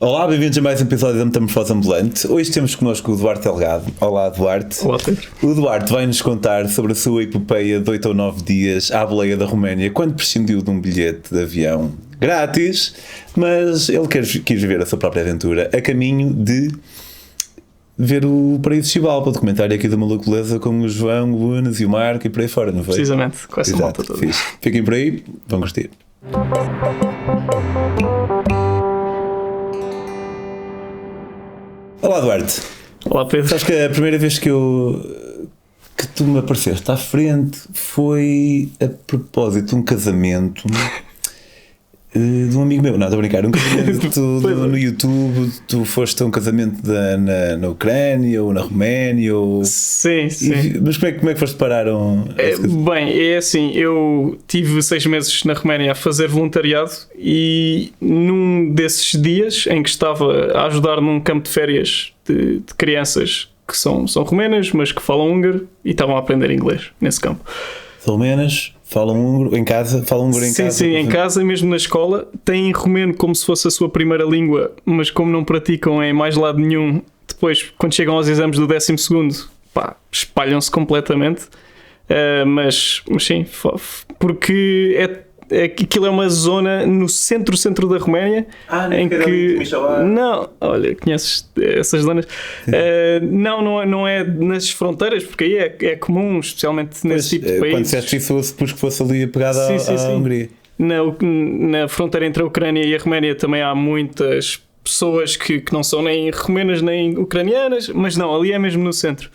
Olá, bem-vindos a mais um episódio da Metamorfose Ambulante. Hoje temos connosco o Duarte Delgado. Olá, Duarte. Olá, Pedro. O Duarte vai-nos contar sobre a sua epopeia de 8 ou 9 dias à boleia da Roménia, quando prescindiu de um bilhete de avião grátis, mas ele quis ver a sua própria aventura a caminho de ver o Paraíso Xibalba, o documentário aqui da Maluco Beleza, com o João, o Lunas e o Marco e por aí fora, não foi? Precisamente, com essa malta toda. Fixe. Fiquem por aí, vão curtir. Olá, Duarte. Olá, Pedro. Sabes que a primeira vez que tu me apareceste à frente foi a propósito de um casamento de um amigo meu. Não, estou a brincar. Um casamento no YouTube. Tu foste a um casamento na Ucrânia ou na Roménia ou... Sim. Mas como é que foste parar Bem, é assim, eu tive 6 meses na Roménia a fazer voluntariado e num desses dias em que estava a ajudar num campo de férias de crianças que são romenas, mas que falam húngaro e estavam a aprender inglês nesse campo. São romenas, falam húngaro em casa, Sim, em casa, mesmo na escola, têm romeno como se fosse a sua primeira língua, mas como não praticam em mais lado nenhum, depois, quando chegam aos exames do 12º, espalham-se completamente. Mas sim, porque aquilo é uma zona no centro da Roménia em que não, olha, conheces essas zonas? Não é nas fronteiras, porque aí é comum, especialmente nesse tipo de país. Quando disseste isso, eu supus que fosse ali pegada à Hungria. Na fronteira entre a Ucrânia e a Roménia também há muitas pessoas que não são nem romenas nem ucranianas, mas não, ali é mesmo no centro,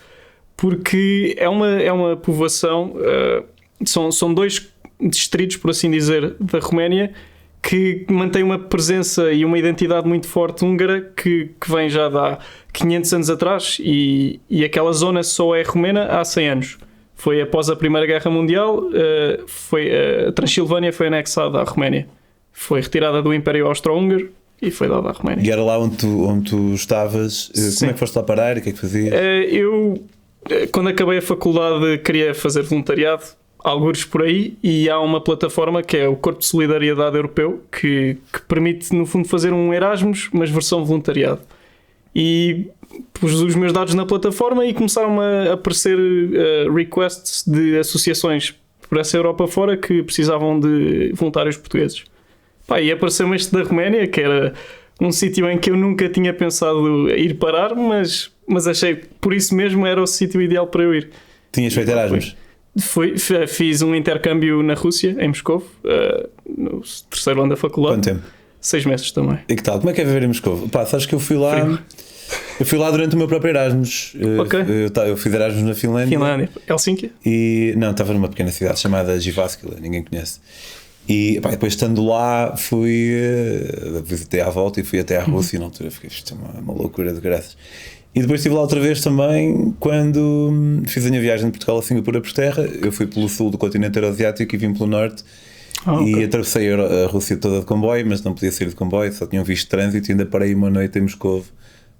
porque é uma povoação, são dois distritos, por assim dizer, da Roménia, que mantém uma presença e uma identidade muito forte húngara que vem já de há 500 anos atrás e aquela zona só é romena há 100 anos. Foi após a Primeira Guerra Mundial, a Transilvânia foi anexada à Roménia. Foi retirada do Império Austro-Húngaro e foi dada à Roménia. E era lá onde tu estavas? Sim. Como é que foste lá parar? O que é que fazias? Eu, quando acabei a faculdade, queria fazer voluntariado, algures por aí, e há uma plataforma que é o Corpo de Solidariedade Europeu que permite, no fundo, fazer um Erasmus, mas versão voluntariado. E pus os meus dados na plataforma e começaram a aparecer requests de associações por essa Europa fora que precisavam de voluntários portugueses. E apareceu-me este da Roménia, que era um sítio em que eu nunca tinha pensado ir parar, mas achei, por isso mesmo, era o sítio ideal para eu ir. Tinhas feito Erasmus? Fiz um intercâmbio na Rússia, em Moscou, no terceiro ano da faculdade. Quanto tempo? 6 meses também. E que tal? Como é que é viver em Moscou? Sabes que eu fui lá... Frio. Eu fui lá durante o meu próprio Erasmus. Okay. Eu fiz Erasmus na Finlândia. Helsinki? Não, estava numa pequena cidade chamada Jyväskylä, ninguém conhece. E depois estando lá visitei à volta e fui até à Rússia e na altura fiquei, isto é uma loucura de graças. E depois estive lá outra vez também quando fiz a minha viagem de Portugal a Singapura por terra. Eu fui pelo sul do continente eurasiático e vim pelo norte. E atravessei a Rússia toda de comboio, mas não podia sair de comboio, só tinha um visto de trânsito e ainda parei uma noite em Moscou.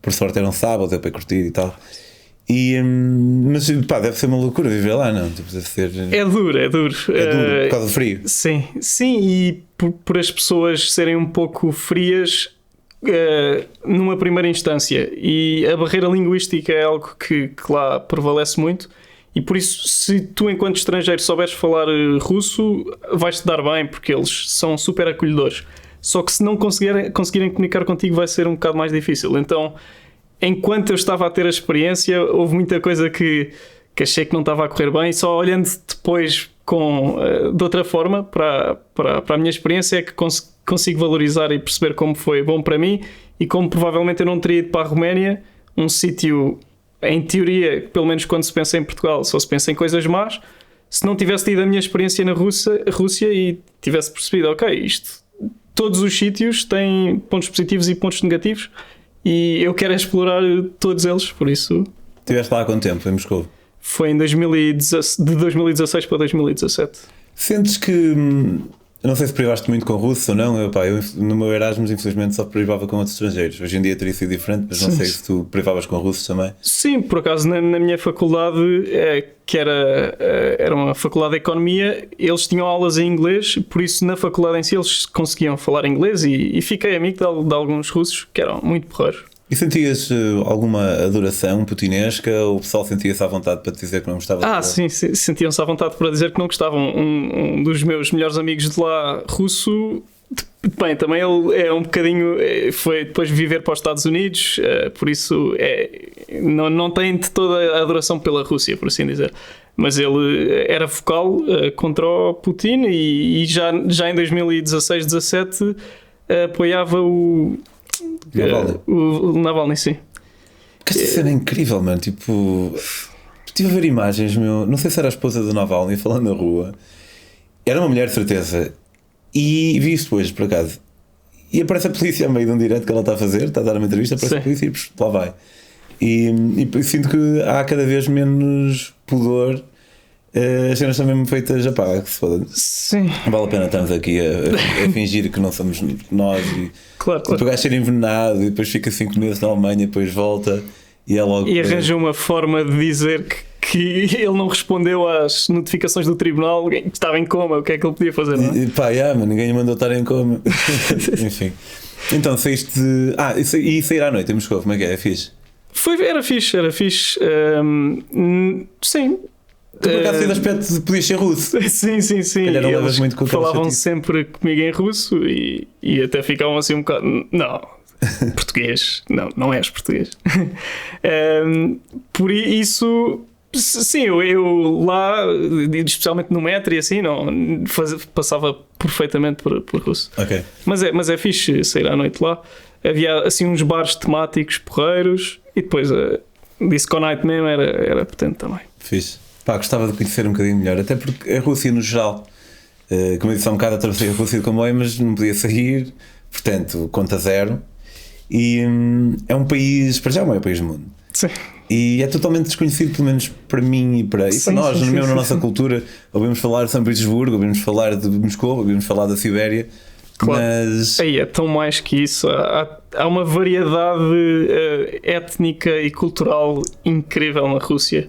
Por sorte era um sábado, deu para curtir e tal. Mas deve ser uma loucura viver lá, não? Deve ser... É duro. É duro por causa do frio. Sim, e por as pessoas serem um pouco frias numa primeira instância. E a barreira linguística é algo que lá prevalece muito. E por isso, se tu, enquanto estrangeiro, souberes falar russo, vais-te dar bem, porque eles são super acolhedores. Só que se não conseguirem comunicar contigo, vai ser um bocado mais difícil. Então, enquanto eu estava a ter a experiência, houve muita coisa que achei que não estava a correr bem. Só olhando depois de outra forma para a minha experiência é que consigo valorizar e perceber como foi bom para mim e como provavelmente eu não teria ido para a Roménia, um sítio, em teoria, pelo menos quando se pensa em Portugal, só se pensa em coisas más. Se não tivesse tido a minha experiência na Rússia e tivesse percebido, todos os sítios têm pontos positivos e pontos negativos e eu quero explorar todos eles, por isso... Estiveste lá há quanto tempo em Moscou? Foi de 2016 para 2017. Sentes que Eu não sei se privaste muito com russos ou não. Eu no meu Erasmus, infelizmente, só privava com outros estrangeiros. Hoje em dia teria sido diferente, mas não sei se tu privavas com russos também. Sim, por acaso na minha faculdade, que era uma faculdade de economia, eles tinham aulas em inglês, por isso na faculdade em si eles conseguiam falar inglês e fiquei amigo de alguns russos que eram muito porreiros. E sentias alguma adoração putinesca ou o pessoal sentia-se à vontade para te dizer que não gostava? Sim, sentiam-se à vontade para dizer que não gostavam. Um dos meus melhores amigos de lá, russo, bem, também ele é um bocadinho, foi depois viver para os Estados Unidos, por isso não tem de toda a adoração pela Rússia, por assim dizer. Mas ele era vocal contra o Putin e já em 2016-17 apoiava o Navalny, sim. Porque esta cena é incrível, mano. Tipo, estive a ver imagens, não sei se era a esposa do Navalny falando na rua. Era uma mulher de certeza. E vi isto hoje, por acaso. E aparece a polícia a meio de um direto que ela está a fazer, está a dar uma entrevista, aparece a polícia e lá vai. E sinto que há cada vez menos pudor. As cenas são mesmo feitas, que se foda. Sim. Não vale a pena estarmos aqui a fingir que não somos nós e claro. o gajo ser envenenado e depois fica 5 meses na Alemanha, depois volta e é logo. E arranja uma forma de dizer que ele não respondeu às notificações do tribunal, que estava em coma, o que é que ele podia fazer, não é? Mas ninguém lhe mandou estar em coma. Enfim. Então saíste. E sair à noite em Moscou, como é que é? É fixe? Era fixe. Sim. Tu por acaso de aspecto podias ser russo. Sim. Eles muito com falavam sempre comigo em russo e até ficavam assim um bocado. Não, português. Não és português. Por isso, sim, eu lá, especialmente no metro e assim, passava perfeitamente por russo. Okay. Mas é fixe sair à noite lá. Havia assim uns bares temáticos porreiros e depois Disco Night mesmo era potente também. Fixe. Gostava de conhecer um bocadinho melhor, até porque a Rússia no geral, como eu disse há um bocado, atravessei a Rússia de comboio, mas não podia sair, portanto, conta zero. E é um país, para já é o maior país do mundo. Sim. E é totalmente desconhecido, pelo menos para mim e para nós, na nossa cultura. Ouvimos falar de São Petersburgo, ouvimos falar de Moscou, ouvimos falar da Sibéria. Claro. Mas aí é tão mais que isso. Há uma variedade étnica e cultural incrível na Rússia.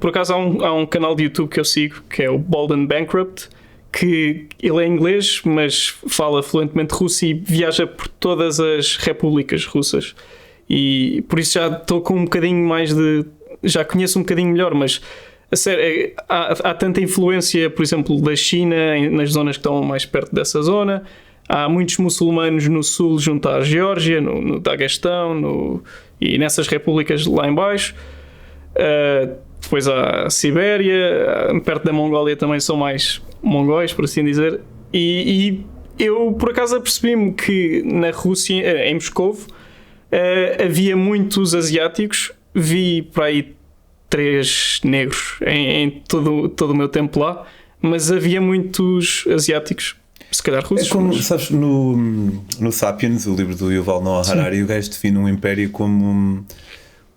Por acaso há um canal de YouTube que eu sigo, que é o Bold and Bankrupt, que ele é inglês, mas fala fluentemente russo e viaja por todas as repúblicas russas. E por isso já estou com um bocadinho mais de... Já conheço um bocadinho melhor, mas a sério, há tanta influência, por exemplo, da China nas zonas que estão mais perto dessa zona. Há muitos muçulmanos no sul junto à Geórgia, no Daguestão e nessas repúblicas lá em baixo. Depois há a Sibéria, perto da Mongólia também são mais mongóis, por assim dizer. E eu por acaso apercebi-me que na Rússia, em Moscovo, havia muitos asiáticos. Vi para aí 3 negros em todo o meu tempo lá, mas havia muitos asiáticos, se calhar russos. É como, sabes, no Sapiens, o livro do Yuval Noah Harari, o gajo define um império como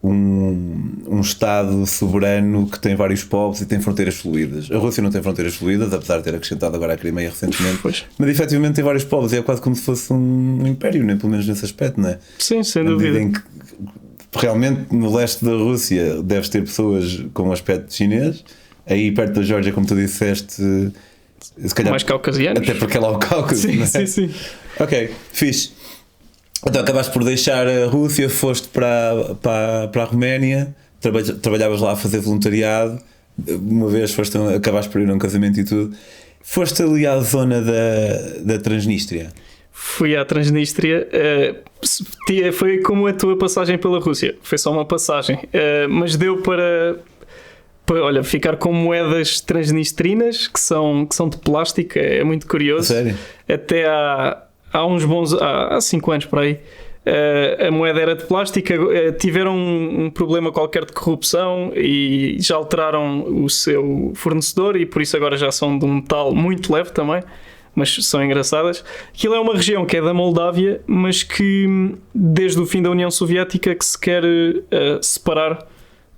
um Estado soberano que tem vários povos e tem fronteiras fluídas. A Rússia não tem fronteiras fluídas, apesar de ter acrescentado agora a Crimeia recentemente, mas efetivamente tem vários povos e é quase como se fosse um império, né? Pelo menos nesse aspecto, não é? Sim, sem dúvida. Em que, realmente no leste da Rússia deves ter pessoas com um aspecto chinês, aí perto da Geórgia, como tu disseste, se calhar mais caucasianos, até porque é lá o Cáucaso. Sim, não é? sim. Ok, fixe. Então acabaste por deixar a Rússia, foste para a Roménia, trabalhavas lá a fazer voluntariado, uma vez acabaste por ir a um casamento e tudo. Foste ali à zona da Transnistria. Fui à Transnistria, foi como a tua passagem pela Rússia, foi só uma passagem, mas deu para olha, ficar com moedas transnistrinas que são de plástico, é muito curioso. Sério? Até há uns bons, há 5 anos por aí, a moeda era de plástico, tiveram um problema qualquer de corrupção e já alteraram o seu fornecedor e por isso agora já são de um metal muito leve também, mas são engraçadas. Aquilo é uma região que é da Moldávia, mas que desde o fim da União Soviética que se quer separar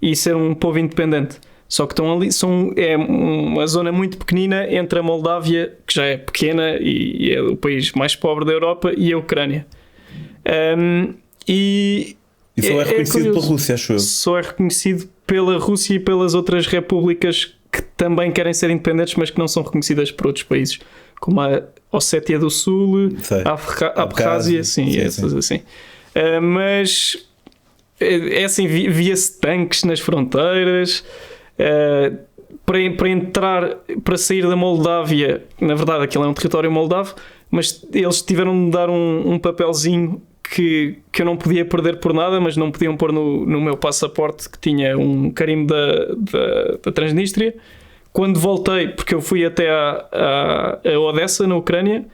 e ser um povo independente. Só que estão ali, é uma zona muito pequenina entre a Moldávia, que já é pequena e é o país mais pobre da Europa, e a Ucrânia. E só é reconhecido pela Rússia, acho eu. Só é reconhecido pela Rússia e pelas outras repúblicas que também querem ser independentes, mas que não são reconhecidas por outros países, como a Ossétia do Sul, a Abkházia, sim, essas assim. Mas é assim, via-se tanques nas fronteiras. Para entrar, para sair da Moldávia, na verdade aquilo é um território moldavo, mas eles tiveram de dar um papelzinho que eu não podia perder por nada, mas não podiam pôr no meu passaporte, que tinha um carimbo da Transnistria. Quando voltei, porque eu fui até a Odessa, na Ucrânia,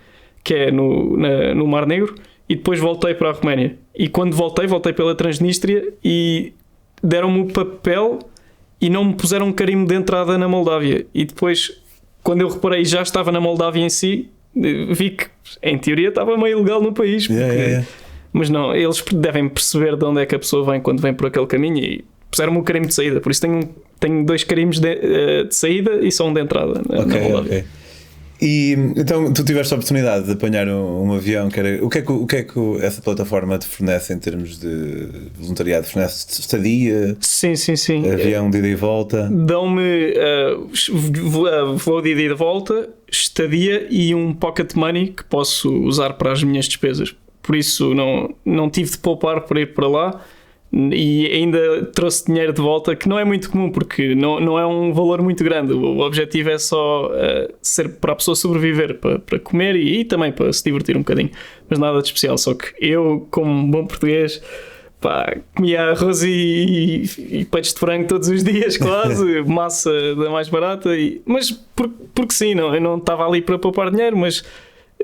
que é no Mar Negro, e depois voltei para a Roménia. E quando voltei pela Transnistria e deram-me o papel e não me puseram um carimbo de entrada na Moldávia. E depois, quando eu reparei já estava na Moldávia em si, vi que em teoria estava meio ilegal no país. Mas não, eles devem perceber de onde é que a pessoa vem quando vem por aquele caminho, e puseram-me o carimbo de saída. Por isso tenho 2 carimbos de saída e só um de entrada na Moldávia. E então tu tiveste a oportunidade de apanhar um avião. O que é que essa plataforma te fornece em termos de voluntariado? Fornece estadia? Sim. Avião de ida e volta? Dão-me voo de ida e de volta, estadia e um pocket money que posso usar para as minhas despesas. Por isso não tive de poupar para ir para lá, e ainda trouxe dinheiro de volta, que não é muito comum, porque não é um valor muito grande. O objetivo é só ser para a pessoa sobreviver, para comer e também para se divertir um bocadinho, mas nada de especial. Só que eu, como um bom português, comia arroz e peitos de frango todos os dias, quase, massa da mais barata, mas porque sim, eu não estava ali para poupar dinheiro, mas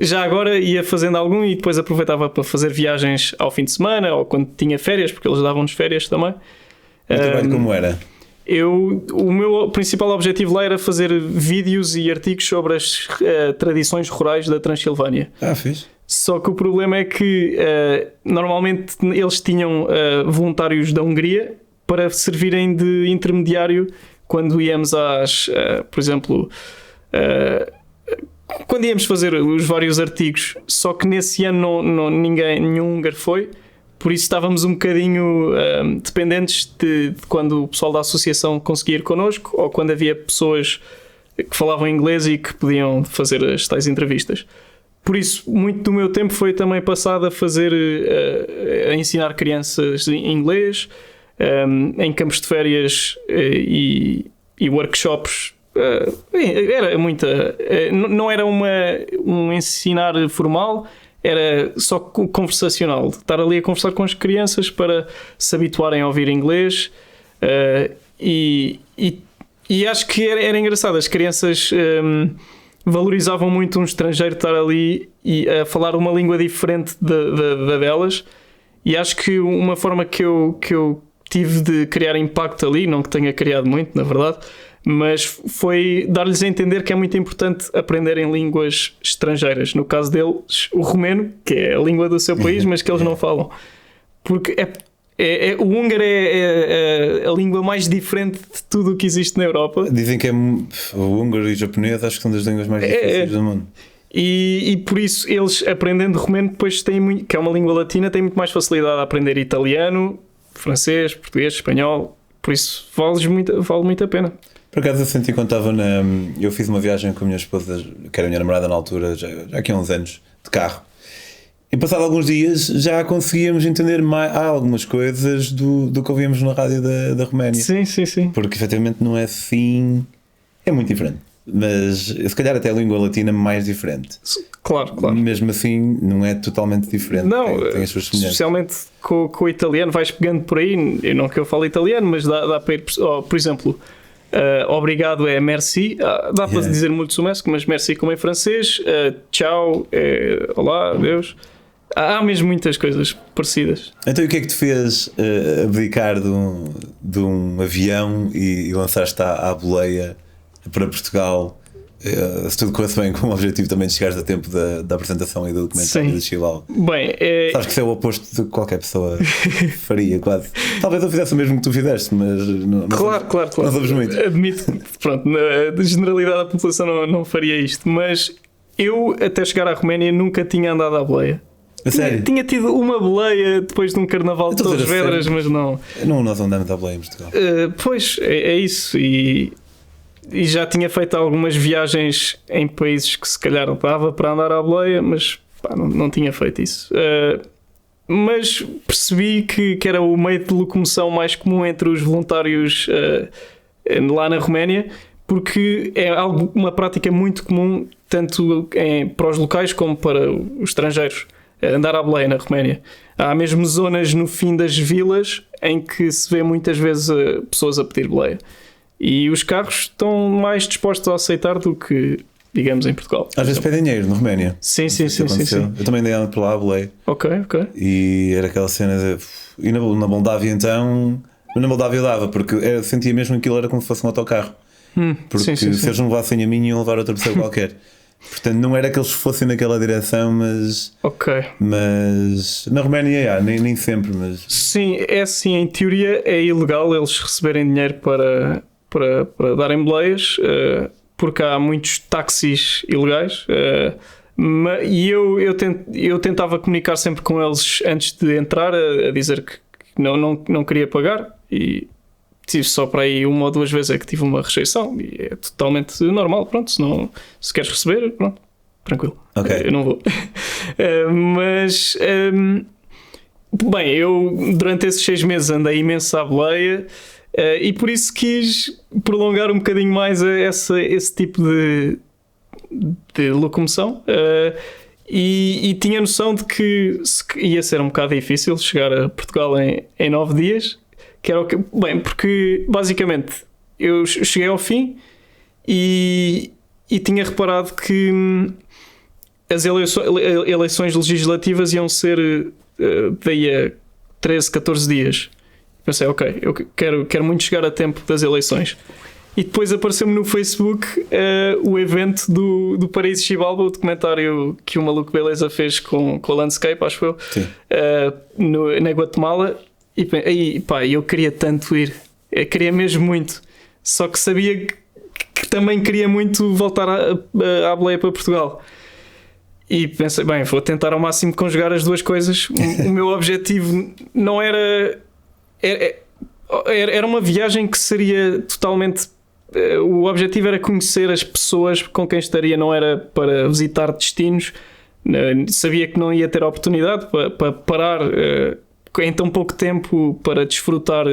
já agora ia fazendo algum e depois aproveitava para fazer viagens ao fim de semana ou quando tinha férias, porque eles davam-nos férias também. O trabalho como era? O meu principal objetivo lá era fazer vídeos e artigos sobre as tradições rurais da Transilvânia. Fixe. Só que o problema é que normalmente eles tinham voluntários da Hungria para servirem de intermediário quando íamos por exemplo, quando íamos fazer os vários artigos. Só que nesse ano nenhum húngaro foi, por isso estávamos um bocadinho dependentes de quando o pessoal da associação conseguia ir connosco, ou quando havia pessoas que falavam inglês e que podiam fazer as tais entrevistas. Por isso, muito do meu tempo foi também passado a ensinar crianças inglês, em campos de férias e workshops. Era muita. Não era um ensinar formal, era só conversacional, de estar ali a conversar com as crianças para se habituarem a ouvir inglês. E acho que era engraçado. As crianças valorizavam muito um estrangeiro estar ali e a falar uma língua diferente da delas, e acho que uma forma que eu tive de criar impacto ali, não que tenha criado muito, na verdade, mas foi dar-lhes a entender que é muito importante aprenderem línguas estrangeiras. No caso deles, o romeno, que é a língua do seu país, mas que eles não falam, porque o húngaro é a língua mais diferente de tudo o que existe na Europa. Dizem que o húngaro e o japonês acho que são das línguas mais difíceis do mundo. E por isso eles, aprendendo romeno, depois têm que é uma língua latina, têm muito mais facilidade a aprender italiano, francês, português, espanhol. Por isso vale muito a pena. Por acaso eu senti quando estava eu fiz uma viagem com a minha esposa, que era a minha namorada na altura, já aqui há uns anos, de carro. E passado alguns dias já conseguíamos entender algumas coisas do que ouvíamos na rádio da Roménia. Sim. Porque efetivamente não é assim. É muito diferente. Mas se calhar até a língua latina é mais diferente. Claro. Mesmo assim, não é totalmente diferente. Não, tem as suas semelhanças. Especialmente com o italiano, vais pegando por aí. Não que eu falo italiano, mas dá para ir. Por exemplo, obrigado é merci. Dá para dizer muito sumesco, mas merci como em francês. Tchau é olá, adeus. Há mesmo muitas coisas parecidas. Então, e o que é que te fez abdicar de um avião e lançaste à boleia para Portugal se tudo corresse bem, com o objetivo também de chegares a tempo da apresentação e do documentário de Chilau. Bem, sabes que isso é o oposto de qualquer pessoa faria, quase. Talvez eu fizesse o mesmo que tu fizeste, mas claro. Não sabes muito. Admito que, pronto, na generalidade da população não faria isto, mas eu, até chegar à Roménia, nunca tinha andado à boleia. Sério? Tinha tido uma boleia depois de um carnaval de todas vedras, mas não. Nós andamos à boleia em Portugal. Pois, é isso. E já tinha feito algumas viagens em países que se calhar dava para andar à boleia, mas pá, não tinha feito isso. Mas percebi que era o meio de locomoção mais comum entre os voluntários lá na Roménia, porque é uma prática muito comum tanto para os locais como para os estrangeiros, andar à boleia na Roménia. Há mesmo zonas no fim das vilas em que se vê muitas vezes pessoas a pedir boleia. E os carros estão mais dispostos a aceitar do que, digamos, em Portugal. Às vezes pedem dinheiro na Roménia. Sim. Eu também dei por lá a boleia. Ok. E era aquela cena de... E na Moldávia então... Na Moldávia eu dava, porque eu sentia mesmo que aquilo era como se fosse um autocarro. Porque se eles não levassem a mim, iam levar outra pessoa qualquer. Portanto, não era que eles fossem naquela direção, mas... Ok. Mas na Roménia, nem sempre, mas... Sim, é assim, em teoria é ilegal eles receberem dinheiro para darem boleias, porque há muitos táxis ilegais, e eu tentava comunicar sempre com eles antes de entrar, a dizer que não queria pagar, e tive só para aí uma ou duas vezes é que tive uma rejeição, e é totalmente normal, pronto, se queres receber, pronto, tranquilo, eu não vou. Mas bem, eu durante esses 6 meses andei imenso à boleia, e por isso quis prolongar um bocadinho mais esse tipo de locomoção, e tinha noção de que ia ser um bocado difícil chegar a Portugal em 9 dias, que era bem, porque basicamente eu cheguei ao fim e tinha reparado que as eleições legislativas iam ser daí a 13, 14 dias. Pensei, ok, eu quero muito chegar a tempo das eleições. E depois apareceu-me no Facebook o evento do Paraíso Xibalba, o documentário que o Maluco Beleza fez com a Landscape, acho eu, na Guatemala. E pá, eu queria tanto ir, eu queria mesmo muito, só que sabia que também queria muito voltar à boleia para Portugal. E pensei, bem, vou tentar ao máximo conjugar as duas coisas. O meu objetivo não era uma viagem que seria totalmente... O objetivo era conhecer as pessoas com quem estaria, não era para visitar destinos. Sabia que não ia ter oportunidade para parar em tão pouco tempo para desfrutar,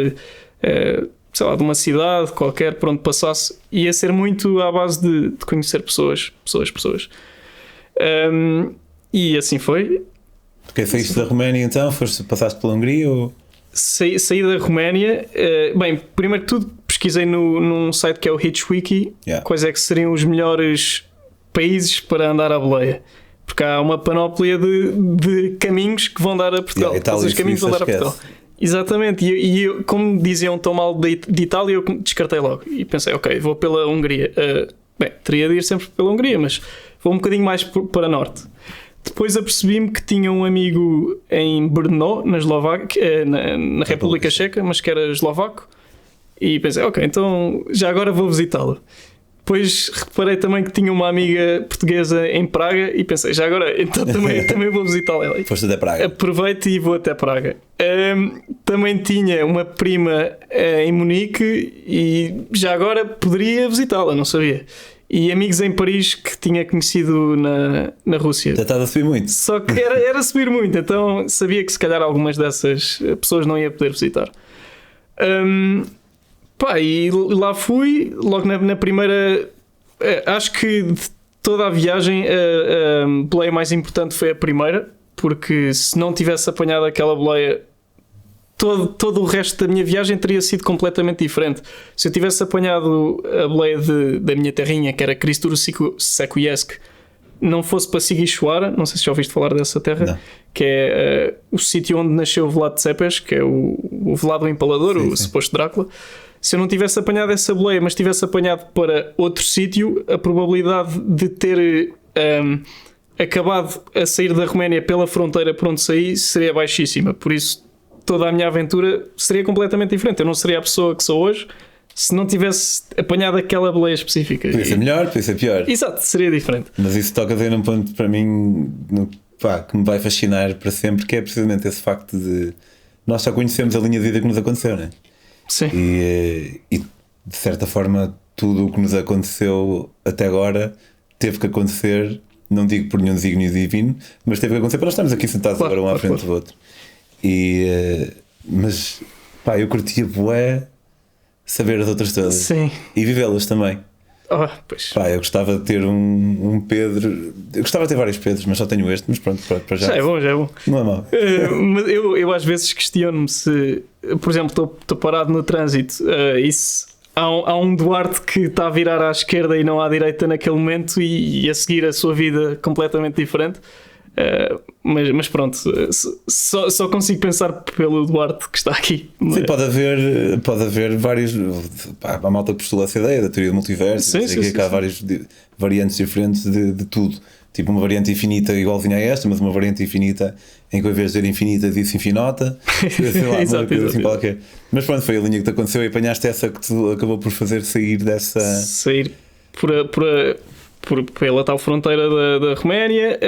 sei lá, de uma cidade qualquer por onde passasse. Ia ser muito à base de conhecer pessoas. E assim foi. Porque saíste da Roménia então? Passaste pela Hungria ou... Saí da Roménia. Bem, primeiro que tudo pesquisei num site que é o Hitchwiki, quais é que seriam os melhores países para andar à boleia, porque há uma panóplia de caminhos que vão dar a Portugal. Todos os caminhos vão dar a Portugal. Exatamente, e eu, como diziam tão mal de Itália, eu descartei logo e pensei, ok, vou pela Hungria. Bem, teria de ir sempre pela Hungria, mas vou um bocadinho mais para norte. Depois apercebi-me que tinha um amigo em Brno, na Eslováquia, na República Checa, mas que era eslovaco, e pensei, ok, então já agora vou visitá-lo. Depois reparei também que tinha uma amiga portuguesa em Praga e pensei, já agora, então também vou visitá-la. Foste até Praga. Aproveito e vou até Praga. Também tinha uma prima em Munique e já agora poderia visitá-la, não sabia. E amigos em Paris que tinha conhecido na Rússia. Já estava a subir muito. Só que era subir muito, então sabia que se calhar algumas dessas pessoas não ia poder visitar. E lá fui, logo na primeira... Acho que de toda a viagem a boleia mais importante foi a primeira, porque se não tivesse apanhado aquela boleia, todo o resto da minha viagem teria sido completamente diferente. Se eu tivesse apanhado a boleia da minha terrinha, que era Cristuru Secuiesc, não fosse para Sighișoara, não sei se já ouviste falar dessa terra, não. Que é o sítio onde nasceu o Vlad Tepes, que é o Vlad o Empalador, sim. Suposto Drácula. se eu não tivesse apanhado essa boleia, mas tivesse apanhado para outro sítio, a probabilidade de ter acabado a sair da Roménia pela fronteira por onde saí seria baixíssima. Por isso, toda a minha aventura seria completamente diferente. Eu não seria a pessoa que sou hoje se não tivesse apanhado aquela boleia específica. Podia ser melhor, podia ser pior. Exato, seria diferente. Mas isso toca a ver num ponto para mim que me vai fascinar para sempre, que é precisamente esse facto de nós só conhecemos a linha de vida que nos aconteceu, não é? Sim. E de certa forma tudo o que nos aconteceu até agora teve que acontecer, não digo por nenhum desígnio divino, mas teve que acontecer para nós estarmos aqui sentados agora um à frente do outro. Mas pá, eu curtia bué saber as outras todas. Sim. E vivê-las também. Pois. Pá, eu gostava de ter um Pedro. Eu gostava de ter vários Pedros, mas só tenho este. Mas pronto, para já. Já é bom. Não é mau. Mas eu às vezes questiono-me se, por exemplo, estou parado no trânsito e se há um Duarte que está a virar à esquerda e não à direita naquele momento e a seguir a sua vida completamente diferente. Mas pronto, só consigo pensar pelo Duarte que está aqui. Sim, pode haver vários. Pá, a malta que postula essa ideia da teoria do multiverso. Sim, que há várias variantes diferentes de tudo. Tipo uma variante infinita igualzinha a esta, mas uma variante infinita em que ao invés de dizer infinita disse infinota. Sei lá, exato, assim qualquer. Mas pronto, foi a linha que te aconteceu e apanhaste essa que tu acabou por fazer sair dessa. Sair pela tal fronteira da Roménia.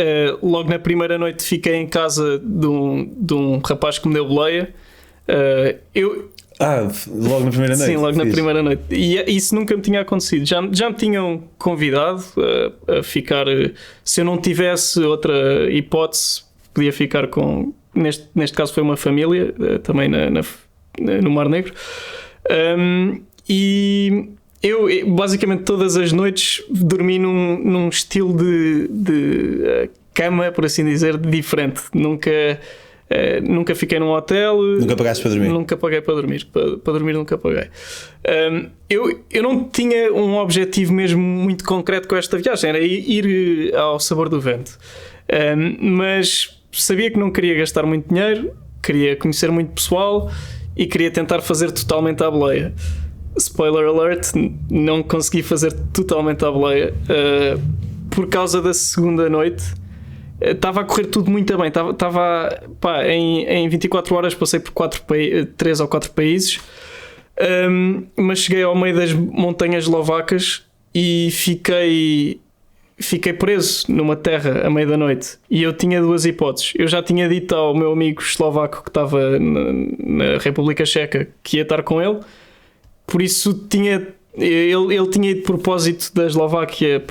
Logo na primeira noite fiquei em casa de um rapaz que me deu boleia. Logo na primeira noite? Sim, logo na primeira noite. E isso nunca me tinha acontecido. Já me tinham convidado a ficar. Se eu não tivesse outra hipótese, podia ficar com. Neste caso foi uma família, também no Mar Negro. E eu basicamente todas as noites dormi num estilo de cama, por assim dizer, diferente. Nunca fiquei num hotel. Nunca pagaste para dormir? Nunca paguei para dormir. Para dormir nunca paguei. Eu não tinha um objetivo mesmo muito concreto com esta viagem. Era ir ao sabor do vento. Mas sabia que não queria gastar muito dinheiro. Queria conhecer muito pessoal. E queria tentar fazer totalmente à boleia. Spoiler alert, não consegui fazer totalmente à boleia. Por causa da segunda noite estava a correr tudo muito bem. Em 24 horas passei por 3 ou 4 países, mas cheguei ao meio das montanhas eslovacas e fiquei preso numa terra à meia da noite. E eu tinha duas hipóteses. Eu já tinha dito ao meu amigo eslovaco que estava na República Checa que ia estar com ele. Por isso ele tinha ido de propósito da Eslováquia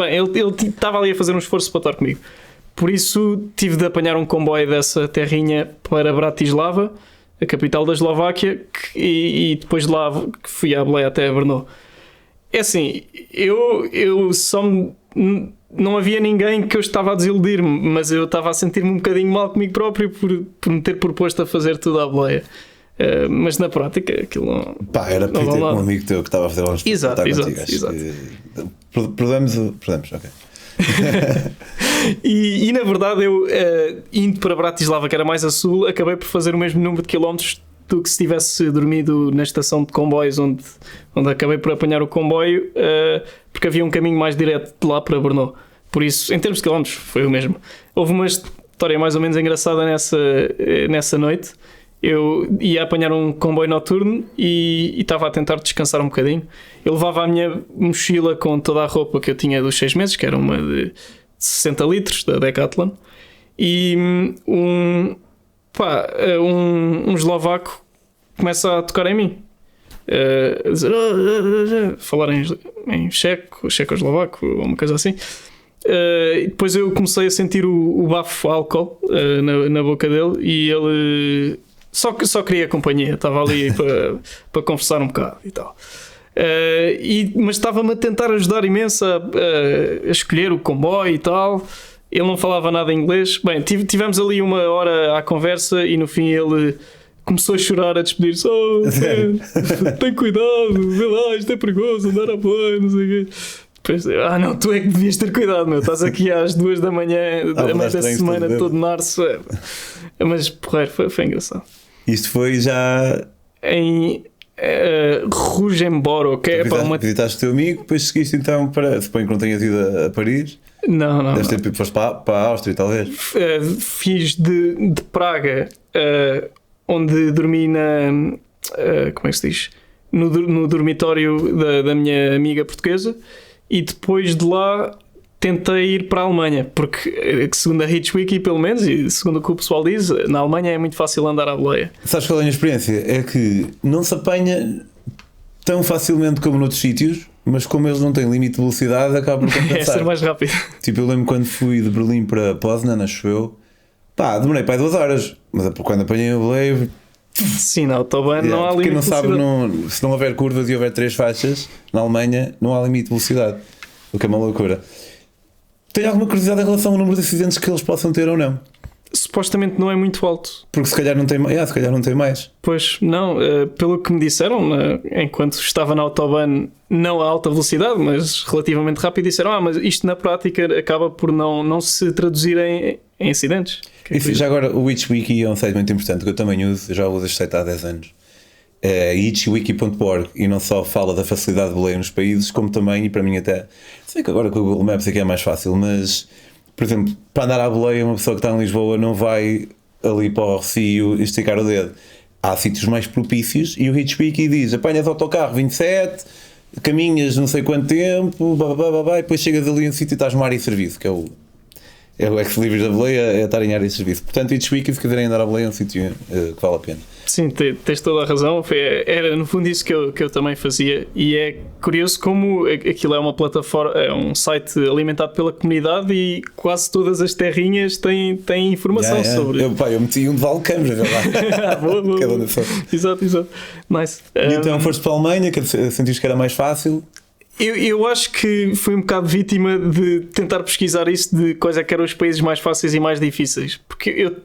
ele estava ali a fazer um esforço para estar comigo. Por isso tive de apanhar um comboio dessa terrinha para Bratislava, a capital da Eslováquia, e depois de lá fui à boleia até Brno. É assim, eu só não havia ninguém que eu estava a desiludir-me, mas eu estava a sentir-me um bocadinho mal comigo próprio por me ter proposto a fazer tudo à boleia. Mas na prática aquilo não. Era para ter um amigo teu que estava a fazer uns. Exato. Perdemos, ok. e na verdade eu indo para Bratislava, que era mais a sul, acabei por fazer o mesmo número de quilómetros do que se tivesse dormido na estação de comboios onde acabei por apanhar o comboio, porque havia um caminho mais direto de lá para Brno. Por isso, em termos de quilómetros, foi o mesmo. Houve uma história mais ou menos engraçada nessa noite. Eu ia apanhar um comboio noturno e estava a tentar descansar um bocadinho. Eu levava a minha mochila com toda a roupa que eu tinha dos 6 meses, que era uma de 60 litros da Decathlon, e um eslovaco começa a tocar em mim, a dizer, falar em checo-eslovaco ou uma coisa assim. E depois eu comecei a sentir o bafo álcool na boca dele e ele só queria companhia, estava ali para conversar um bocado e tal. Mas estava-me a tentar ajudar imenso a escolher o comboio e tal. Ele não falava nada em inglês. Bem, tivemos ali uma hora à conversa e no fim ele começou a chorar, a despedir-se. Tem cuidado, vê lá, isto é perigoso, andar a boleia, não sei o quê. Depois, não, tu é que devias ter cuidado, meu. Estás aqui às 2 da manhã, a meio da semana, todo narço. Mas, porreiro, foi engraçado. Isto foi já... Rugemborg, que é para uma... Visitaste o teu amigo, depois seguiste então para. Suponho que não tenhas ido a Paris. Não. Deves ter foste para a Áustria, talvez. Fiz de Praga, onde dormi na. Como é que se diz? No dormitório da minha amiga portuguesa, e depois de lá tentei ir para a Alemanha, porque segundo a Hitchwiki, pelo menos, e segundo o que o pessoal diz, na Alemanha é muito fácil andar à boleia. Sabes qual é a minha experiência? É que não se apanha tão facilmente como noutros sítios, mas como eles não têm limite de velocidade, acaba por compensar. É ser mais rápido. Tipo, eu lembro quando fui de Berlim para Poznan, acho eu, demorei para aí 2 horas, mas quando apanhei o boleio. Sim, na autobahn não há limite limite de velocidade. não, se não houver curvas e houver 3 faixas, na Alemanha não há limite de velocidade, o que é uma loucura. Tenho alguma curiosidade em relação ao número de acidentes que eles possam ter ou não? Supostamente não é muito alto. Porque se calhar não tem, se calhar não tem mais. Pois, não, pelo que me disseram, enquanto estava na autobahn, não a alta velocidade, mas relativamente rápido, disseram, mas isto na prática acaba por não se traduzir em acidentes. E já agora, o Hitchwiki é um site muito importante que eu também uso, eu já uso este site há 10 anos. É hitchwiki.org, e não só fala da facilidade de boleio nos países, como também, e para mim até, sei que agora com o Google Maps aqui é mais fácil, mas, por exemplo, para andar à boleia, uma pessoa que está em Lisboa não vai ali para o Rocio esticar o dedo. Há sítios mais propícios, e o Hitchwiki diz, apanhas autocarro 27, caminhas não sei quanto tempo, e depois chegas ali a um sítio e estás no área de serviço, que é o ex-libris da boleia, é estar em área de serviço. Portanto, Hitchwiki, se quiserem andar à boleia, é um sítio que vale a pena. Sim, tens toda a razão. Era no fundo isso que eu também fazia, e é curioso como aquilo é uma plataforma, é um site alimentado pela comunidade, e quase todas as terrinhas têm informação sobre. Eu meti um de Valcamos, a ver lá. Boa. Exato. Nice. E então foste para a Alemanha, que sentiste que era mais fácil? Eu acho que fui um bocado vítima de tentar pesquisar isso, de quais é que eram os países mais fáceis e mais difíceis, porque eu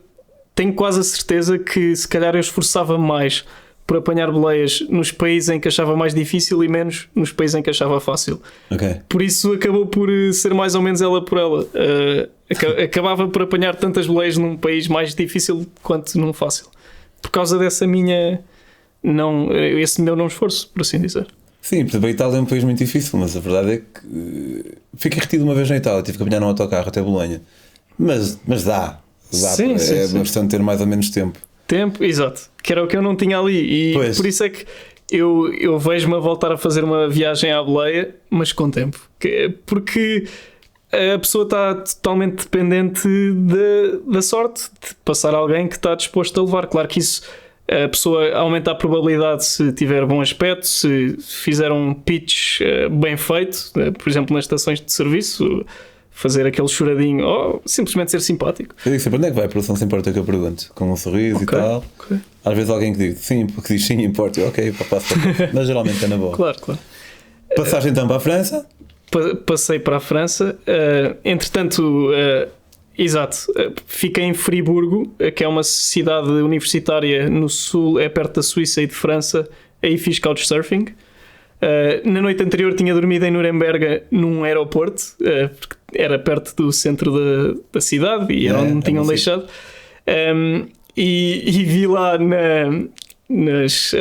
tenho quase a certeza que se calhar eu esforçava mais por apanhar boleias nos países em que achava mais difícil e menos nos países em que achava fácil. Okay. Por isso acabou por ser mais ou menos ela por ela. Acabava por apanhar tantas boleias num país mais difícil quanto num fácil. Por causa dessa esse meu não esforço, por assim dizer. Sim, por exemplo, a Itália é um país muito difícil, mas a verdade é que fiquei retido uma vez na Itália, tive que apanhar num autocarro até Bolonha. Mas dá. Sim. Bastante ter mais ou menos tempo. Exato. Que era o que eu não tinha ali. E pois. Por isso é que eu vejo-me a voltar a fazer uma viagem à boleia, mas com tempo. Porque a pessoa está totalmente dependente da sorte de passar alguém que está disposto a levar. Claro que isso, a pessoa aumenta a probabilidade se tiver bom aspecto, se fizer um pitch bem feito, por exemplo, nas estações de serviço, fazer aquele choradinho ou simplesmente ser simpático. Eu digo sempre, onde é que vai a produção sem importa que eu pergunto? Com um sorriso e tal. Okay. Às vezes alguém que diz sim, importa. Ok, passo para mas geralmente é na boa. Claro. Passagem então para a França? Passei para a França. Entretanto, fiquei em Friburgo, que é uma cidade universitária no sul, é perto da Suíça e de França. Aí fiz couchsurfing. Na noite anterior tinha dormido em Nuremberg num aeroporto, porque era perto do centro da cidade e era onde me tinham deixado. E vi lá nas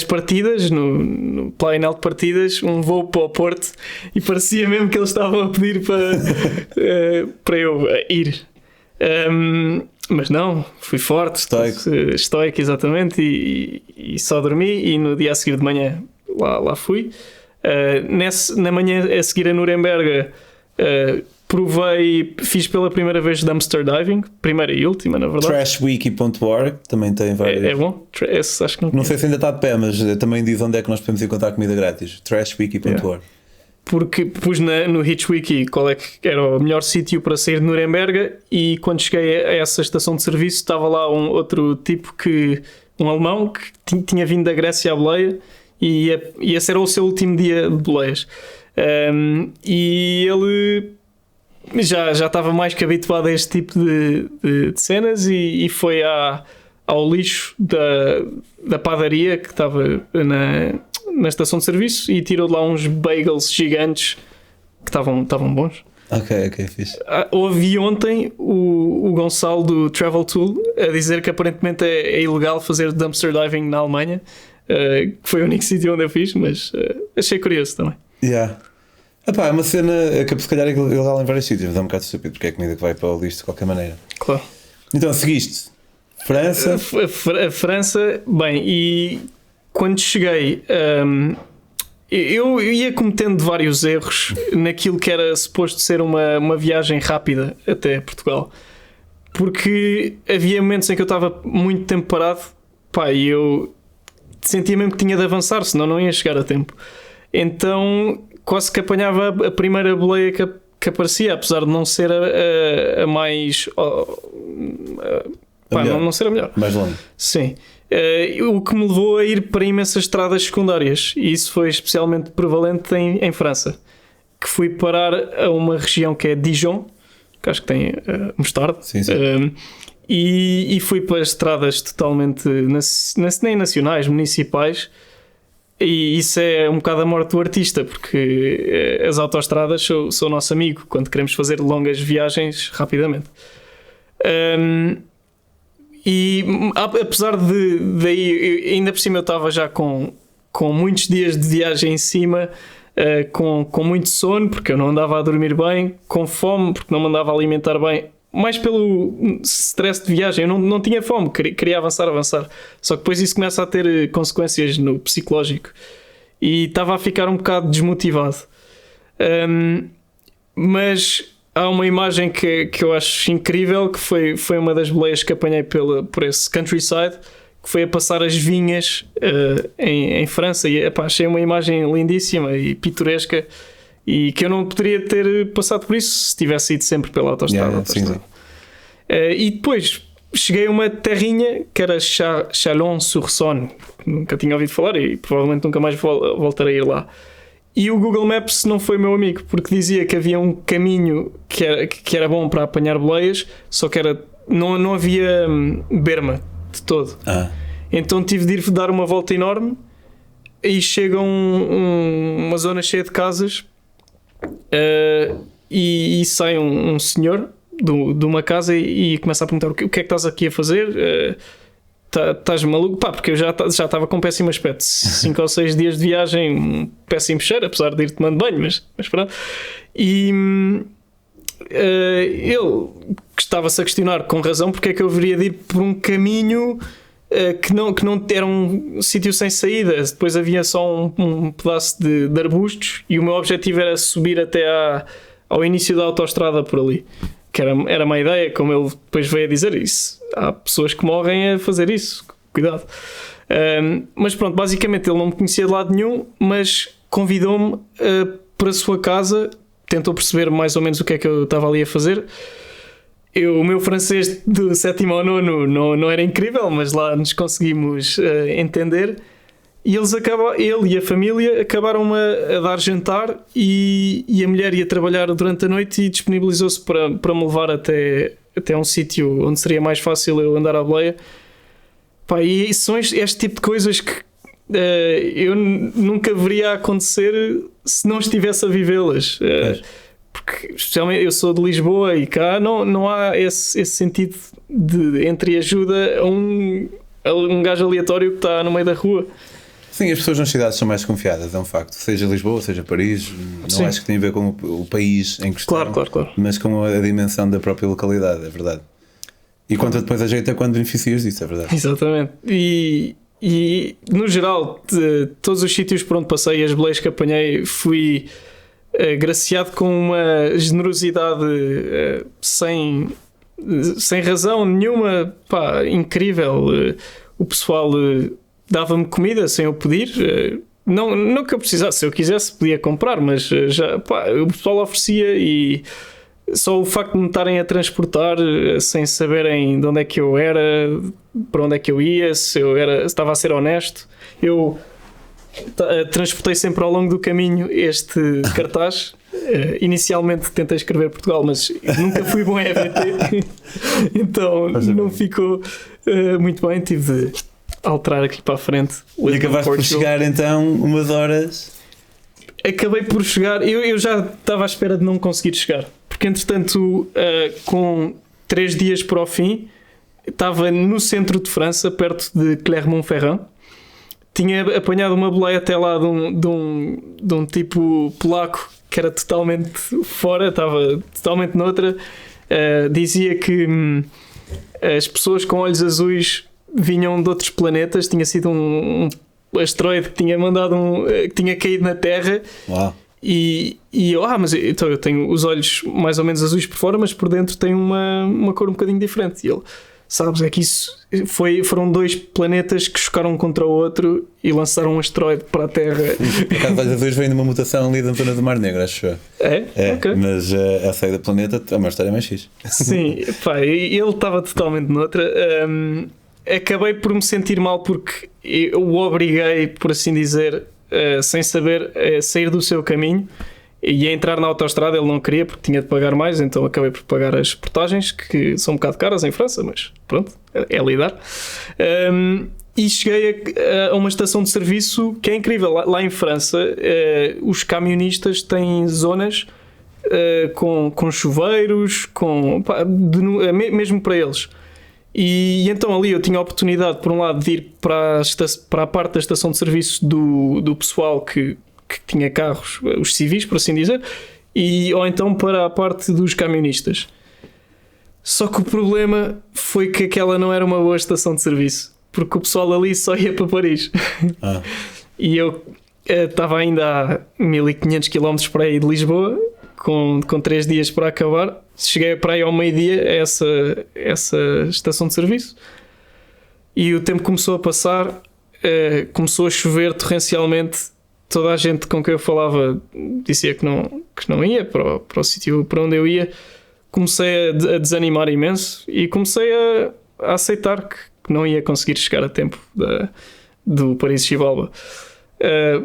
partidas, no painel de partidas, um voo para o Porto, e parecia mesmo que eles estavam a pedir para eu ir. Mas não, fui forte, estoico exatamente, e só dormi, e no dia a seguir de manhã lá fui. Na manhã a seguir a Nuremberg, fiz pela primeira vez dumpster diving, primeira e última, na verdade. Trashwiki.org também tem vários. É bom? Acho que não sei se ainda está de pé, mas também diz onde é que nós podemos encontrar comida grátis. Trashwiki.org. Porque pus no Hitchwiki qual é que era o melhor sítio para sair de Nuremberg, e quando cheguei a essa estação de serviço estava lá um outro tipo, um alemão que tinha vindo da Grécia à boleia, e esse era o seu último dia de boleias. E ele já estava mais que habituado a este tipo de cenas, e foi ao lixo da padaria que estava na estação de serviço, e tirou de lá uns bagels gigantes que estavam bons. Ok, fixe. Ouvi ontem o Gonçalo do Travel Tool a dizer que aparentemente é ilegal fazer dumpster diving na Alemanha, que foi o único sítio onde eu fiz, mas achei curioso também. Yeah. Epá, é uma cena que se calhar é ilegal em vários sítios, mas é um bocado estúpido porque é comida que vai para o lixo de qualquer maneira. Claro. Então, seguiste França. A França, bem, e quando cheguei, eu ia cometendo vários erros naquilo que era suposto ser uma viagem rápida até Portugal, porque havia momentos em que eu estava muito tempo parado, pá, e eu sentia mesmo que tinha de avançar, senão não ia chegar a tempo. Então quase que apanhava a primeira boleia que aparecia, apesar de não ser a mais... não ser a melhor. Mais longe. Sim. O que me levou a ir para imensas estradas secundárias, e isso foi especialmente prevalente em França, que fui parar a uma região que é Dijon, que acho que tem mostarda. Sim, sim. E fui para estradas totalmente nem nacionais, municipais, e isso é um bocado a morte do artista, porque as autoestradas são o nosso amigo quando queremos fazer longas viagens rapidamente. E apesar de daí, ainda por cima eu estava já com muitos dias de viagem em cima, com muito sono, porque eu não andava a dormir bem, com fome, porque não me andava a alimentar bem, mais pelo stress de viagem. Eu não tinha fome, queria avançar. Só que depois isso começa a ter consequências no psicológico e estava a ficar um bocado desmotivado. Mas há uma imagem que eu acho incrível, que foi uma das boleias que apanhei por esse countryside, que foi a passar as vinhas em França, e achei uma imagem lindíssima e pitoresca, e que eu não poderia ter passado por isso se tivesse ido sempre pela autoestrada. Sim. E depois cheguei a uma terrinha que era Chalon-sur-Saône, nunca tinha ouvido falar e provavelmente nunca mais voltarei a ir lá. E o Google Maps não foi meu amigo, porque dizia que havia um caminho que era bom para apanhar boleias, só que não havia berma de todo. Então tive de ir dar uma volta enorme, e chega uma zona cheia de casas, e sai um senhor de uma casa e começa a perguntar o que é que estás aqui a fazer. Estás maluco? Pá, porque eu já estava com um péssimo aspecto. 5 ou 6 dias de viagem, um péssimo cheiro, apesar de ir tomando banho, mas pronto. E ele estava-se a questionar, com razão, porque é que eu deveria de ir por um caminho que não era um sítio sem saída. Depois havia só um pedaço de arbustos, e o meu objetivo era subir até ao início da autoestrada por ali. Que era uma ideia, como ele depois veio a dizer isso. Há pessoas que morrem a fazer isso, cuidado. Mas pronto, basicamente ele não me conhecia de lado nenhum, mas convidou-me para a sua casa, tentou perceber mais ou menos o que é que eu estava ali a fazer. O meu francês do 7º ao 9º não era incrível, mas lá nos conseguimos entender. E ele e a família acabaram a dar jantar, e a mulher ia trabalhar durante a noite e disponibilizou-se para me levar até um sítio onde seria mais fácil eu andar à boleia. Pá, e são este tipo de coisas que eu nunca veria acontecer se não estivesse a vivê-las. Porque especialmente eu sou de Lisboa e cá não há esse sentido de entreajuda a um gajo aleatório que está no meio da rua. Sim, as pessoas nas cidades são mais desconfiadas, é um facto. Seja Lisboa, seja Paris, não acho que tem a ver com o país em questão, claro. mas com a dimensão da própria localidade, é verdade. E quanto depois a jeito é quando beneficias disso, é verdade. Exatamente. E no geral, de todos os sítios por onde passei, as boleias que apanhei, fui agraciado com uma generosidade sem razão nenhuma, pá, incrível. O pessoal dava-me comida sem eu pedir, não que eu precisasse, se eu quisesse podia comprar, mas o pessoal oferecia, e só o facto de me estarem a transportar sem saberem de onde é que eu era, para onde é que eu ia, se estava a ser honesto. Eu transportei sempre ao longo do caminho este cartaz. Inicialmente tentei escrever Portugal, mas nunca fui bom em EVT, então não ficou muito bem, tive de alterar aqui para a frente. E acabaste por chegar então umas horas. Acabei por chegar, eu já estava à espera de não conseguir chegar, porque entretanto com 3 dias para o fim estava no centro de França, perto de Clermont-Ferrand. tinha apanhado uma boleia até lá de um tipo polaco que era totalmente fora, estava totalmente noutra. Dizia que as pessoas com olhos azuis vinham de outros planetas, tinha sido um asteroide que tinha mandado que tinha caído na Terra. Uau. E eu, mas então eu tenho os olhos mais ou menos azuis por fora, mas por dentro tem uma cor um bocadinho diferente. E ele, sabes, é que isso foram 2 planetas que chocaram um contra o outro e lançaram um asteroide para a Terra. Por acaso, olhos azuis vem de uma mutação ali da zona do Mar Negro, acho eu. É? Ok. Mas a saída do planeta é uma história mais fixe. Sim, pá, ele estava totalmente noutra. Acabei por me sentir mal porque eu o obriguei, por assim dizer, sem saber, a sair do seu caminho e a entrar na autoestrada. Ele não queria porque tinha de pagar mais, então acabei por pagar as portagens, que são um bocado caras em França, mas pronto, é lidar. E cheguei a uma estação de serviço que é incrível. Lá em França, os camionistas têm zonas com chuveiros, mesmo para eles. E então ali eu tinha a oportunidade, por um lado, de ir para a parte da estação de serviço do pessoal que tinha carros, os civis, por assim dizer, ou então para a parte dos camionistas. Só que o problema foi que aquela não era uma boa estação de serviço, porque o pessoal ali só ia para Paris. E eu estava ainda a 1500 km para aí de Lisboa, com 3 dias para acabar. Cheguei para aí ao meio-dia a essa estação de serviço e o tempo começou a passar, começou a chover torrencialmente. Toda a gente com quem eu falava dizia que não ia para o sítio para onde eu ia. Comecei a desanimar imenso e comecei a aceitar que não ia conseguir chegar a tempo do Paris-Xibalba.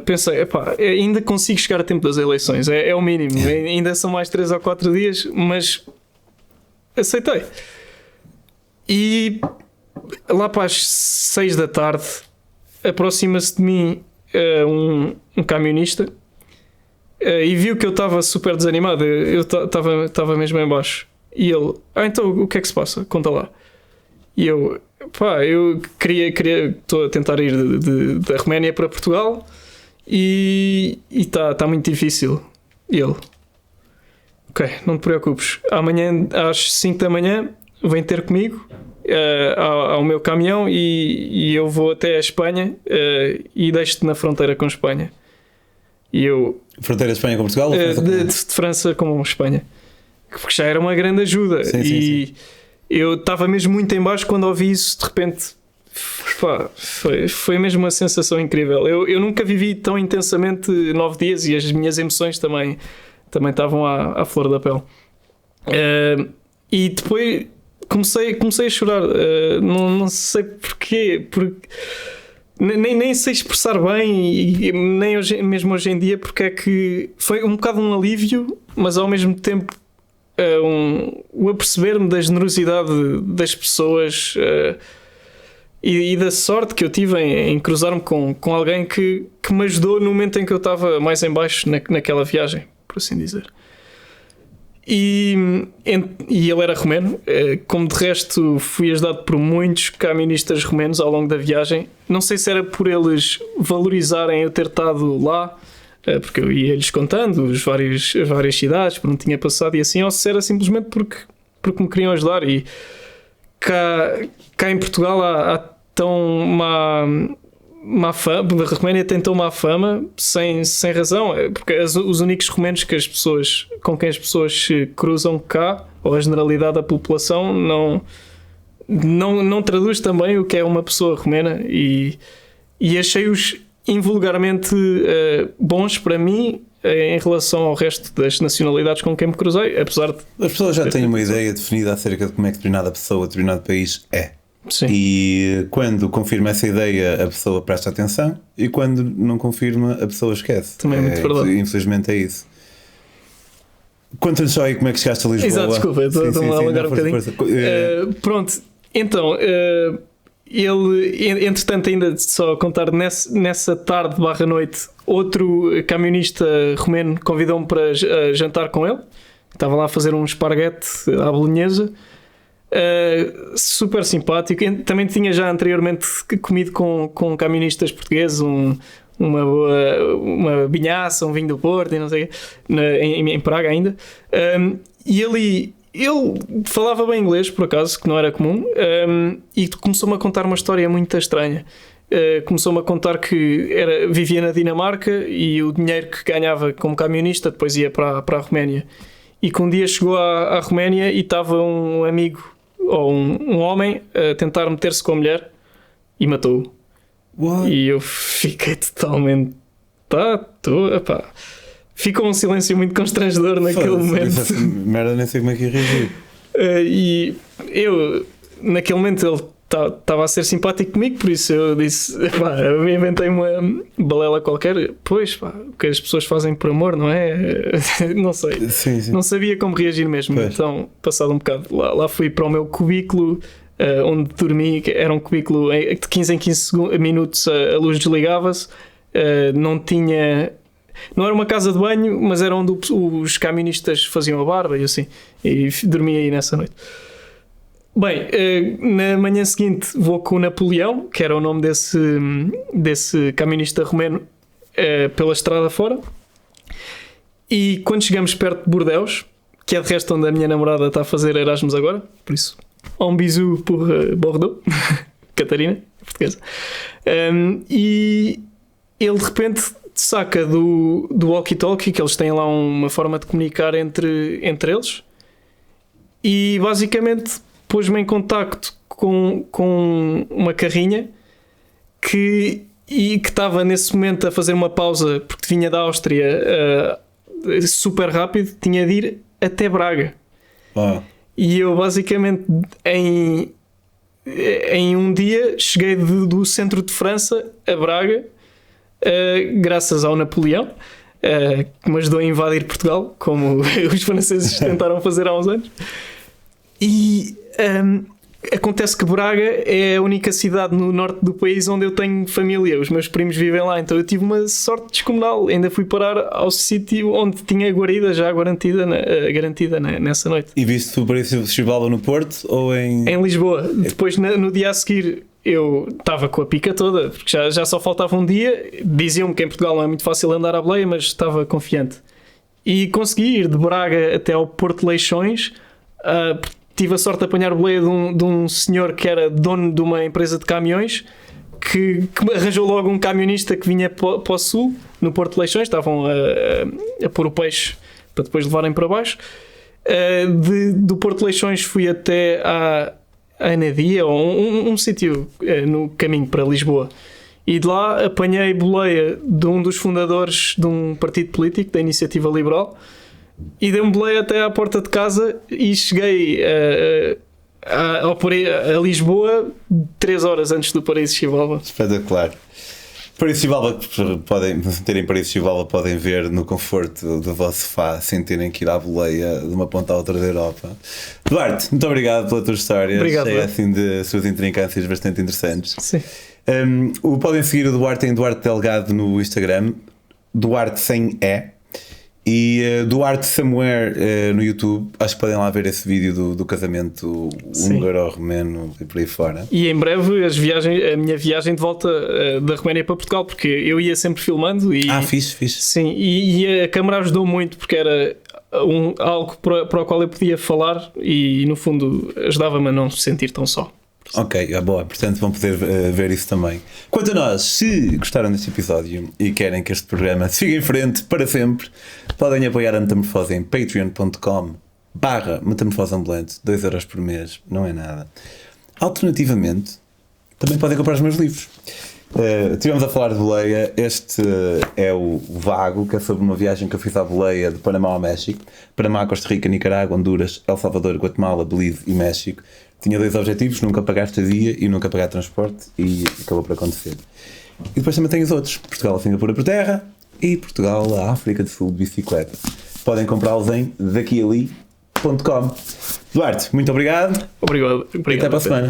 Pensei, ainda consigo chegar a tempo das eleições, é o mínimo, ainda são mais 3 ou 4 dias, mas aceitei. E lá para as 6 da tarde aproxima-se de mim um camionista e viu que eu estava super desanimado, eu estava mesmo em baixo, e ele, então o que é que se passa? Conta lá. E eu estou a tentar ir da Roménia para Portugal e está muito difícil. E ele, ok, não te preocupes, amanhã às 5 da manhã vem ter comigo ao meu caminhão e eu vou até a Espanha e deixo-te na fronteira com Espanha. E eu, fronteira de Espanha com Portugal? de França com Espanha, porque já era uma grande ajuda. Sim. Eu estava mesmo muito em baixo quando ouvi isso. De repente, foi mesmo uma sensação incrível. Eu nunca vivi tão intensamente 9 dias e as minhas emoções também estavam à flor da pele. E depois comecei a chorar. Não sei porquê, porque nem sei expressar bem, nem mesmo hoje em dia, porque é que foi um bocado um alívio, mas ao mesmo tempo o aperceber-me da generosidade das pessoas e da sorte que eu tive em cruzar-me com alguém que me ajudou no momento em que eu estava mais em baixo naquela viagem, por assim dizer. E ele era romeno, como de resto fui ajudado por muitos camionistas romenos ao longo da viagem. Não sei se era por eles valorizarem eu ter estado lá, porque eu ia-lhes contando as várias cidades por onde tinha passado e assim, ou se era simplesmente porque me queriam ajudar. E cá em Portugal há tão má fama, a Roménia tem tão má fama sem razão, porque os únicos romenos com quem as pessoas se cruzam cá, ou a generalidade da população, não traduz também o que é uma pessoa romena, e achei-os invulgarmente bons para mim em relação ao resto das nacionalidades com quem me cruzei, apesar de... As pessoas já têm uma ideia definida acerca de como é que determinada pessoa, determinado país é. Sim. E quando confirma essa ideia, a pessoa presta atenção, e quando não confirma, a pessoa esquece. Também é muito verdade. Infelizmente é isso. Conta-nos só aí como é que chegaste a Lisboa. Exato, desculpa, estou-me a alongar um bocadinho. Pronto, então... ele, entretanto, ainda só a contar nessa tarde / noite, outro camionista romeno convidou-me para jantar com ele. Estava lá a fazer um esparguete à bolonhesa. super simpático. Também tinha já anteriormente comido com camionistas portugueses uma vinhaça, um vinho do Porto e não sei, em Praga ainda. E ele falava bem inglês, por acaso, que não era comum, e começou-me a contar uma história muito estranha. Começou-me a contar que vivia na Dinamarca e o dinheiro que ganhava como camionista depois ia para a Roménia. E que um dia chegou à Roménia e estava um amigo ou um homem a tentar meter-se com a mulher e matou-o. What? E eu fiquei totalmente... Epá. Ficou um silêncio muito constrangedor naquele momento. Merda, nem sei como é que ia reagir. E eu, naquele momento, ele estava a ser simpático comigo, por isso eu disse, eu inventei uma balela qualquer. Pois, o que as pessoas fazem por amor, não é? Não sei. Sim. Não sabia como reagir mesmo. Pois. Então, passado um bocado, lá fui para o meu cubículo, onde dormi, que era um cubículo de 15 em 15 minutos, a luz desligava-se, não era uma casa de banho, mas era onde os camionistas faziam a barba e assim, e dormi aí nessa noite. Bem, na manhã seguinte vou com o Napoleão, que era o nome desse camionista romeno, pela estrada fora, e quando chegamos perto de Bordeaux, que é de resto onde a minha namorada está a fazer Erasmus agora, por isso, um bisou por Bordeaux, Catarina, portuguesa, e ele de repente saca do walkie-talkie, que eles têm lá uma forma de comunicar entre eles, e basicamente pôs-me em contacto com uma carrinha que estava nesse momento a fazer uma pausa porque vinha da Áustria super rápido, tinha de ir até Braga. E eu basicamente em um dia cheguei do centro de França a Braga, graças ao Napoleão, que me ajudou a invadir Portugal, como os franceses tentaram fazer há uns anos. E acontece que Braga é a única cidade no norte do país onde eu tenho família, os meus primos vivem lá, então eu tive uma sorte descomunal, ainda fui parar ao sítio onde tinha a guarida já garantida nessa noite. E viste o Paris Chibalba no Porto ou em Lisboa? Depois no dia a seguir eu estava com a pica toda, porque já só faltava um dia, diziam-me que em Portugal não é muito fácil andar à boleia, mas estava confiante. E consegui ir de Braga até ao Porto de Leixões. Tive a sorte de apanhar boleia de um senhor que era dono de uma empresa de caminhões, que arranjou logo um camionista que vinha para o sul, no Porto de Leixões, estavam a pôr o peixe para depois levarem para baixo. Do Porto de Leixões fui até à Anadia, ou um sítio no caminho para Lisboa. E de lá apanhei boleia de um dos fundadores de um partido político, da Iniciativa Liberal, e dei-me boleia até à porta de casa e cheguei a Lisboa 3 horas antes do Paris Chibalba. Espetacular. Paris Chibalba, podem terem Paris Chibalba, podem ver no conforto do vosso sofá sem terem que ir à boleia de uma ponta à outra da Europa. Duarte, muito obrigado pela tua história. Obrigado, cheia assim de suas intrincâncias bastante interessantes. Sim. Podem seguir o Duarte em Duarte Delgado no Instagram, Duarte sem E. E Duarte Somewhere no YouTube, acho que podem lá ver esse vídeo do casamento húngaro-romeno e por aí fora. E em breve a minha viagem de volta da Roménia para Portugal, porque eu ia sempre filmando e... Fixe. Sim, e a câmara ajudou muito, porque era algo para o qual eu podia falar e no fundo ajudava-me a não se sentir tão só. Ok, boa, portanto vão poder ver isso também. Quanto a nós, se gostaram deste episódio e querem que este programa siga em frente para sempre, podem apoiar a Metamorfose em patreon.com/metamorfoseambulante, 2€ por mês, não é nada. Alternativamente, também podem comprar os meus livros. Estivemos a falar de boleia. Este é o Vago, que é sobre uma viagem que eu fiz à boleia de Panamá ao México. Panamá, Costa Rica, Nicarágua, Honduras, El Salvador, Guatemala, Belize e México. Tinha 2 objetivos: nunca pagar estadia e nunca pagar transporte, e acabou por acontecer. E depois também tem os outros: Portugal a Singapura por terra e Portugal a África do Sul de bicicleta. Podem comprá-los em daquiali.com. Duarte, muito obrigado. Obrigado. E até para a semana.